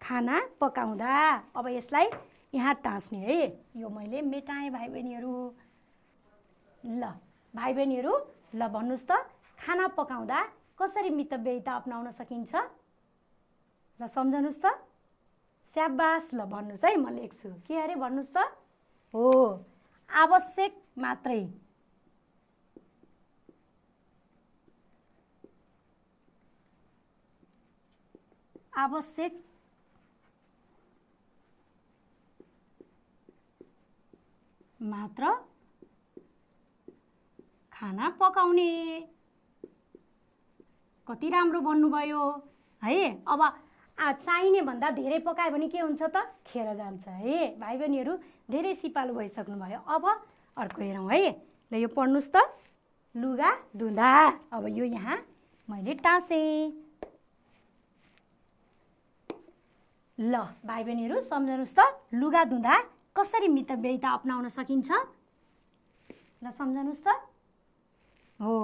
खाना पकाउँदा, अब यसलाई यहाँ टाँस्ने है। यो मैले मेटाएँ भाइ बहिनीहरू। ल भाइ बहिनीहरू, ल भन्नुहोस् त, खाना पकाउँदा कसरी मितव्ययिता अपनाउन सकिन्छ? ल सम्झनुहोस् त। स्याबास, ल भन्नुहोस् है, म लेख्छु। के अरे भन्नुहोस् त? हो, आवश्यक मात्रै। आवश्यक मात्र खाना पकाउने। कति राम्रो भन्नुभयो है। अब चाहिने भन्दा धेरै पकायो भने के हुन्छ त? खेर जान्छ है। भाइ बहिनीहरू धेरै सिपालु भइसक्नुभयो। अब अर्को हेरौँ है। ल यो पढ्नुहोस् त। लुगा धुँदा, अब यो यहाँ मैले टाँसेँ। ल भाइ बहिनीहरू सम्झनुहोस् त, लुगा धुँदा कसरी मितव्ययिता अपनाउन सकिन्छ? ल सम्झनुहोस् त। हो,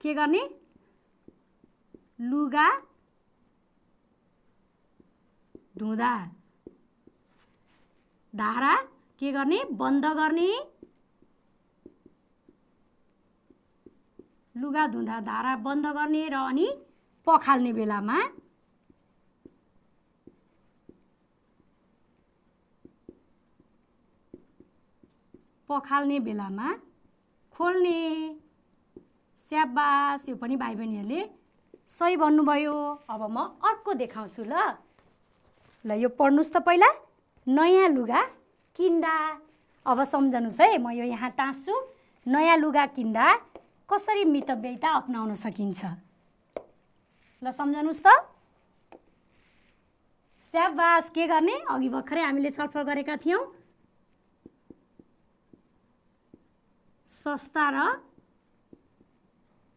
के गर्ने? लुगा धुँदा धारा के गर्ने? बन्द गर्ने। लुगा धुँदा धारा बन्द गर्ने र अनि पखाल्ने बेलामा खोल्ने। स्याबास, यो पनि भाइ बहिनीहरूले सही भन्नुभयो। अब म अर्को देखाउँछु। ल यो पढ्नुहोस् त पहिला। नयाँ लुगा किन्दा, अब सम्झनुहोस् है, म यो यहाँ टाँस्छु। नयाँ लुगा किन्दा कसरी मितव्ययिता अपनाउन सकिन्छ? ल सम्झनुहोस् त। स्याबास, के गर्ने? अघि भर्खरै हामीले छलफल गरेका थियौँ। सस्ता र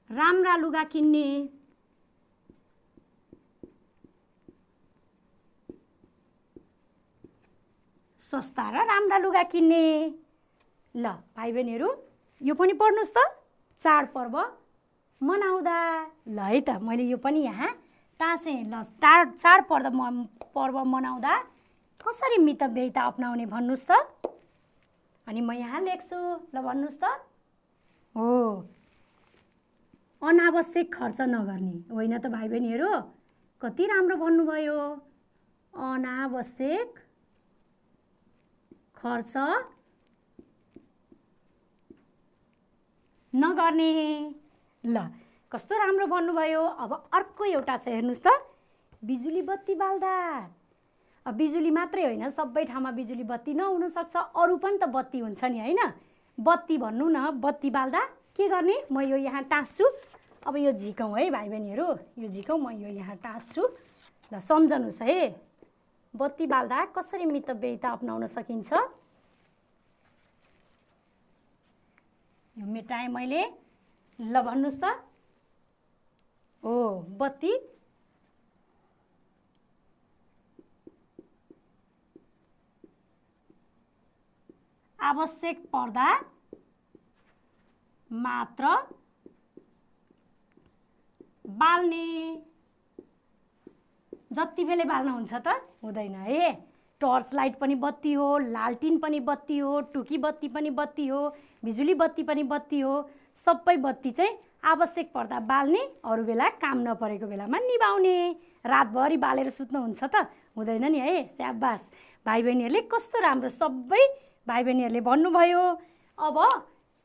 राम्रा लुगा किन्ने। सस्ता र राम्रा लुगा किन्ने। ल भाइ बहिनीहरू यो पनि पढ्नुहोस् त। चाडपर्व मनाउँदा, ल है त मैले यो पनि यहाँ टाँसेँ। ल चाडपर्व मनाउँदा कसरी मितव्ययिता अपनाउने भन्नुहोस् त। अनि म यहाँ लेख्छु। ल भन्नुहोस् त। हो, अनावश्यक खर्च नगर्ने। होइन त भाइ बहिनीहरू? कति राम्रो भन्नुभयो। अनावश्यक खर्च नगर्ने। ल कस्तो राम्रो भन्नुभयो। अब अर्को एउटा छ, हेर्नुहोस् त। बिजुली बत्ती बाल्दा, अब बिजुली मात्रै होइन, सबै ठाउँमा बिजुली बत्ती नहुनसक्छ, अरू पनि त बत्ती हुन्छ नि होइन। बत्ती भन्नु न, बत्ती बाल्दा के गर्ने? म यो यहाँ टाँस्छु। अब यो झिकौँ है भाइ बहिनीहरू, यो झिकौँ, म यो यहाँ टाँस्छु। ल सम्झनुहोस् है, बत्ती बाल्दा कसरी मितव्ययिता अपनाउन सकिन्छ? यो मेटाएँ मैले। ल भन्नुहोस् त। हो, बत्ती आवश्यक पर्दा मात्र बाल्ने। जति बेला बाल्न हुन्छ त? हुँदैन है। टर्च लाइट पनि बत्ती हो, लालटिन पनि बत्ती हो, टुकी बत्ती पनि बत्ती हो, बिजुली बत्ती पनि बत्ती हो। सबै बत्ती चाहिँ आवश्यक पर्दा बाल्ने, अरू बेला काम नपरेको बेलामा निभाउने। रातभरि बालेर सुत्नुहुन्छ त? हुँदैन नि है। स्याबास, भाइ बहिनीहरूले कस्तो राम्रो सबै भाइ बहिनीहरूले भन्नुभयो। अब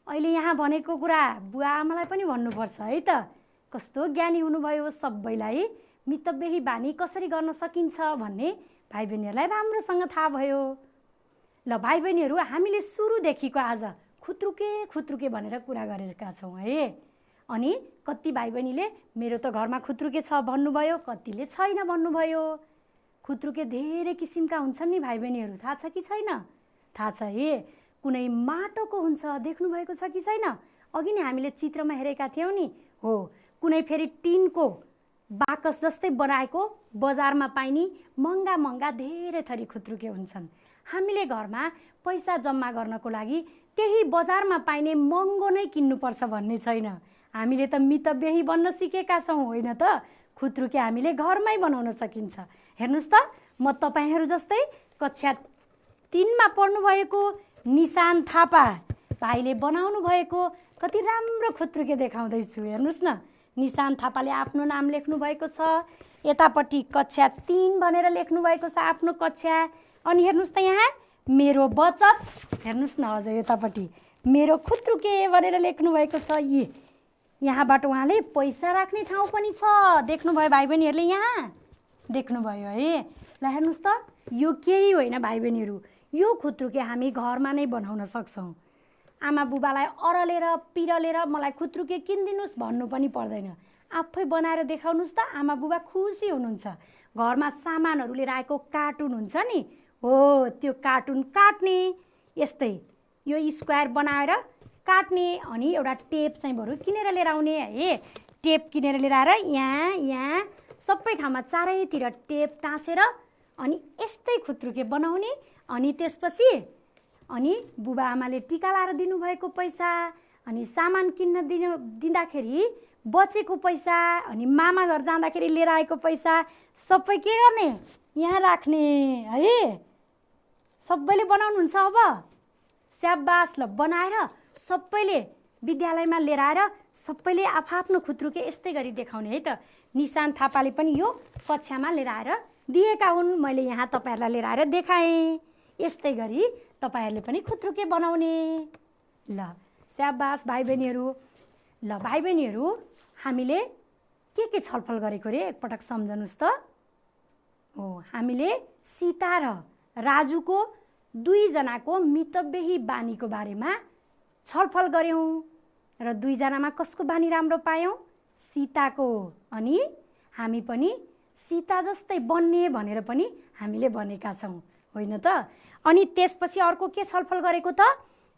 अहिले यहाँ भनेको कुरा बुवा आमालाई पनि भन्नुपर्छ है त। कस्तो ज्ञानी हुनुभयो। सबैलाई मितव्ययी बानी कसरी गर्न सकिन्छ भन्ने भाइ बहिनीहरूलाई राम्रोसँग थाहा भयो। ल भाइ बहिनीहरू, हामीले सुरुदेखिको आज खुत्रुके भनेर कुरा गरेका छौँ है। अनि कति भाइ बहिनीले मेरो त घरमा खुत्रुके छ भन्नुभयो, कतिले छैन भन्नुभयो। खुत्रुके धेरै किसिमका हुन्छन् नि भाइ बहिनीहरू, थाहा छ कि छैन? थाहा छ है। कुनै माटोको हुन्छ, देख्नु भएको छ कि छैन? अघि नै हामीले चित्रमा हेरेका थियौँ नि। हो, कुनै फेरि टिनको बाकस जस्तै बनाएको बजारमा पाइने महँगा महँगा धेरै थरी खुत्रुके हुन्छन्। हामीले घरमा पैसा जम्मा गर्नको लागि त्यही बजारमा पाइने महँगो नै किन्नुपर्छ भन्ने छैन। हामीले त मितव्ययी बन्न सिकेका छौँ, होइन त? खुत्रुके हामीले घरमै बनाउन सकिन्छ। हेर्नुहोस् त, म तपाईँहरू जस्तै कक्षा 3मा पढ्नुभएको निशान थापा भाइले बनाउनु भएको कति राम्रो खुत्रुके देखाउँदैछु। हेर्नुहोस् न, निशान थापाले आफ्नो नाम लेख्नु भएको छ, यतापट्टि कक्षा 3 भनेर लेख्नु भएको छ आफ्नो कक्षा। अनि हेर्नुहोस् त यहाँ मेरो बचत, हेर्नुहोस् न अझ यतापट्टि मेरो खुत्रुके भनेर लेख्नु भएको छ। यहाँबाट उहाँले पैसा राख्ने ठाउँ पनि छ, देख्नुभयो भाइ बहिनीहरूले? यहाँ देख्नुभयो है? ल हेर्नुहोस् त, यो केही होइन भाइ बहिनीहरू, यो खुत्रुके हामी घरमा नै बनाउन सक्छौँ। आमा बुबालाई अरलेर पिरलेर मलाई खुत्रुके किनिदिनुहोस् भन्नु पनि पर्दैन, आफै बनाएर देखाउनुहोस् त, आमा बुबा खुसी हुनुहुन्छ। घरमा सामानहरू लिएर आएको कार्टुन हुन्छ नि, हो त्यो कार्टुन काट्ने, यस्तै यो स्क्वायर बनाएर काट्ने, अनि एउटा टेप चाहिँ बरु किनेर लिएर आउने है। टेप किनेर लिएर आएर यहाँ सबै ठाउँमा चारैतिर टेप टाँसेर अनि यस्तै खुत्रुके बनाउने। अनि त्यसपछि अनि बुबा आमाले टिका लाएर दिनुभएको पैसा, अनि सामान किन्न दिँदाखेरि बचेको पैसा, अनि मामा घर जाँदाखेरि लिएर आएको पैसा सबै के गर्ने? यहाँ राख्ने है। सबैले बनाउनुहुन्छ अब? स्याबास, ल बनाएर सबैले विद्यालयमा लिएर आएर सबैले आफआफ्नो खुत्रुके यस्तै गरी देखाउने है त। निशान थापाले पनि यो कक्षामा लिएर आएर दिएका हुन्, मैले यहाँ तपाईँहरूलाई लिएर आएर देखाएँ। यस्तै गरी तपाईँहरूले पनि खुत्रुके बनाउने। ल स्याबास भाइ बहिनीहरू। ल भाइ बहिनीहरू, हामीले के छलफल गरेको रे एकपटक सम्झनुहोस् त। हो, हामीले सीता र राजुको दुईजनाको मितव्ययी बानीको बारेमा छलफल गऱ्यौँ र दुईजनामा कसको बानी राम्रो पायौँ? सीताको। अनि हामी पनि सीता जस्तै बन्ने भनेर पनि हामीले भनेका छौँ, होइन त? अनि त्यसपछि अर्को के छलफल गरेको त?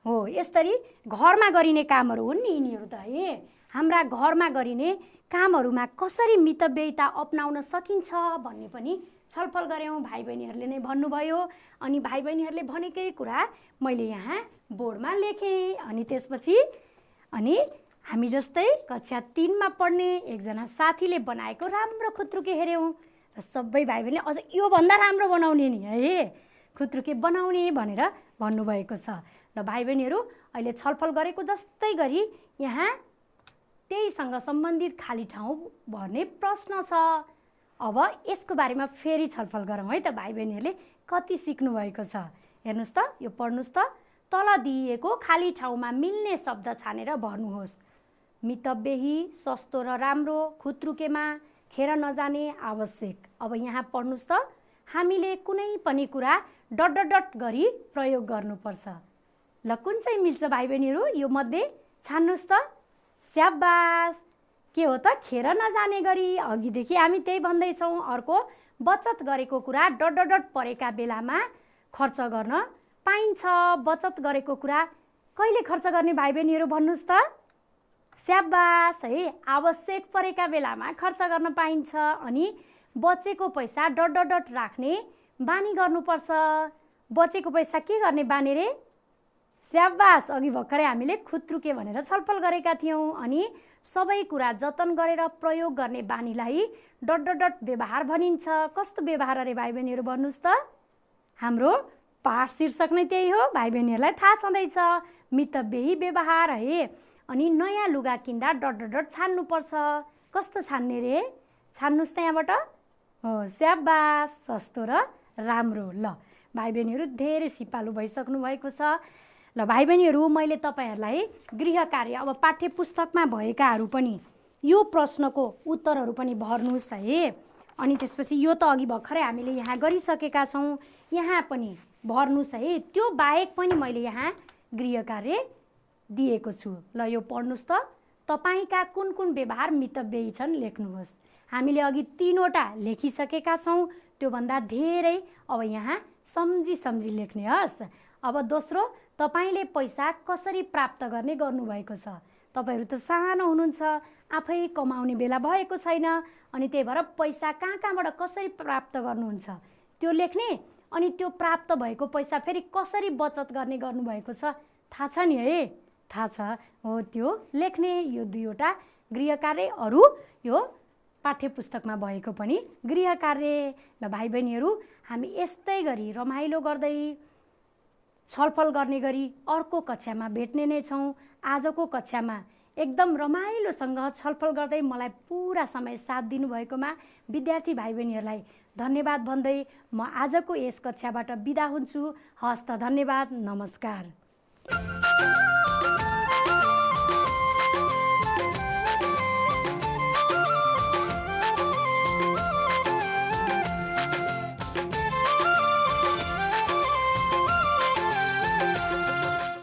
हो, यसरी घरमा गरिने कामहरू हुन् नि यिनीहरू त है। हाम्रा घरमा गरिने कामहरूमा कसरी मितव्ययिता अपनाउन सकिन्छ भन्ने पनि छलफल गऱ्यौँ। भाइ बहिनीहरूले नै भन्नुभयो, अनि भाइ बहिनीहरूले भनेकै कुरा मैले यहाँ बोर्डमा लेखेँ। अनि त्यसपछि अनि हामी जस्तै कक्षा 3मा पढ्ने एकजना साथीले बनाएको राम्रो खुत्रुके हेऱ्यौँ र सबै भाइ बहिनीले अझ योभन्दा राम्रो बनाउने नि है, खुत्रुके बनाउने भनेर भन्नुभएको छ। र भाइ बहिनीहरू, अहिले छलफल गरेको जस्तै गरी यहाँ त्यहीसँग सम्बन्धित खाली ठाउँ भर्ने प्रश्न छ। अब यसको बारेमा फेरि छलफल गरौँ है त। भाइ बहिनीहरूले कति सिक्नु भएको छ हेर्नुहोस् त, यो पढ्नुहोस् त। तल दिइएको खाली ठाउँमा मिल्ने शब्द छानेर भर्नुहोस्। मितव्ययी, सस्तो र राम्रो, खुत्रुकेमा खेर नजाने, आवश्यक। अब यहाँ पढ्नुहोस् त, हामीले कुनै पनि कुरा डट डट डट गरी प्रयोग गर्नुपर्छ। ल कुन चाहिँ मिल्छ भाइ बहिनीहरू? यो मध्ये छान्नुहोस् त। स्याबास, के हो त? खेर नजाने गरी। अघिदेखि हामी त्यही भन्दैछौँ। अर्को, बचत गरेको कुरा डट डट डट परेका बेलामा खर्च गर्न पाइन्छ। बचत गरेको कुरा कहिले खर्च गर्ने भाइ बहिनीहरू भन्नुहोस् त? स्याबास है, आवश्यक परेका बेलामा खर्च गर्न पाइन्छ। अनि बचेको पैसा डट डट डट राख्ने बानी गर्नुपर्छ। बचेको पैसा के गर्ने बानी रे? स्याबास, अघि भर्खरै हामीले खुत्रुके भनेर छलफल गरेका थियौँ। अनि सबै कुरा जतन गरेर प्रयोग गर्ने बानीलाई डट डट डट व्यवहार भनिन्छ। कस्तो व्यवहार अरे भाइ बहिनीहरू भन्नुहोस् त? हाम्रो पाठ शीर्षक नै त्यही हो, भाइ बहिनीहरूलाई थाहा छँदैछ, मितव्ययी व्यवहार है। अनि नयाँ लुगा किन्दा डट डट डट छान्नुपर्छ। कस्तो छान्ने रे? छान्नुहोस् त यहाँबाट। हो, स्याबास, सस्तो र राम्रो। ल भाइ बहिनीहरू धेरै सिपालु भइसक्नु भएको छ। ल भाइ बहिनीहरू, मैले तपाईँहरूलाई गृह कार्य, अब पाठ्य पुस्तकमा भएकाहरू पनि यो प्रश्नको उत्तरहरू पनि भर्नुहोस् है। अनि त्यसपछि यो त अघि भर्खरै हामीले यहाँ गरिसकेका छौँ, यहाँ पनि भर्नुहोस् है। त्यो बाहेक पनि मैले यहाँ गृह कार्य दिएको छु। ल यो पढ्नुहोस् त। तपाईँका कुन कुन व्यवहार मितव्ययी छन् लेख्नुहोस्। हामीले अघि 3वटा लेखिसकेका छौँ, त्योभन्दा धेरै अब यहाँ सम्झी सम्झी लेख्ने हस्। अब दोस्रो, तपाईँले पैसा कसरी प्राप्त गर्ने गर्नुभएको छ। तपाईँहरू त सानो हुनुहुन्छ, आफै कमाउने बेला भएको छैन, अनि त्यही भएर पैसा कहाँबाट कसरी प्राप्त गर्नुहुन्छ त्यो लेख्ने, अनि त्यो प्राप्त भएको पैसा फेरि कसरी बचत गर्ने गर्नुभएको छ थाहा छ नि है? थाहा छ हो, त्यो लेख्ने। यो दुईवटा गृह कार्य, अरू यो पाठ्यपुस्तकमा भएको पनि गृह कार्य। ल भाइ बहिनीहरू, हामी यस्तै गरी रमाइलो गर्दै छलफल गर्ने गरी अर्को कक्षामा भेट्ने नै छौँ। आजको कक्षामा एकदम रमाइलोसँग छलफल गर्दै मलाई पुरा समय साथ दिनुभएकोमा विद्यार्थी भाइ बहिनीहरूलाई धन्यवाद भन्दै म आजको यस कक्षाबाट बिदा हुन्छु। हस्त, धन्यवाद, नमस्कार।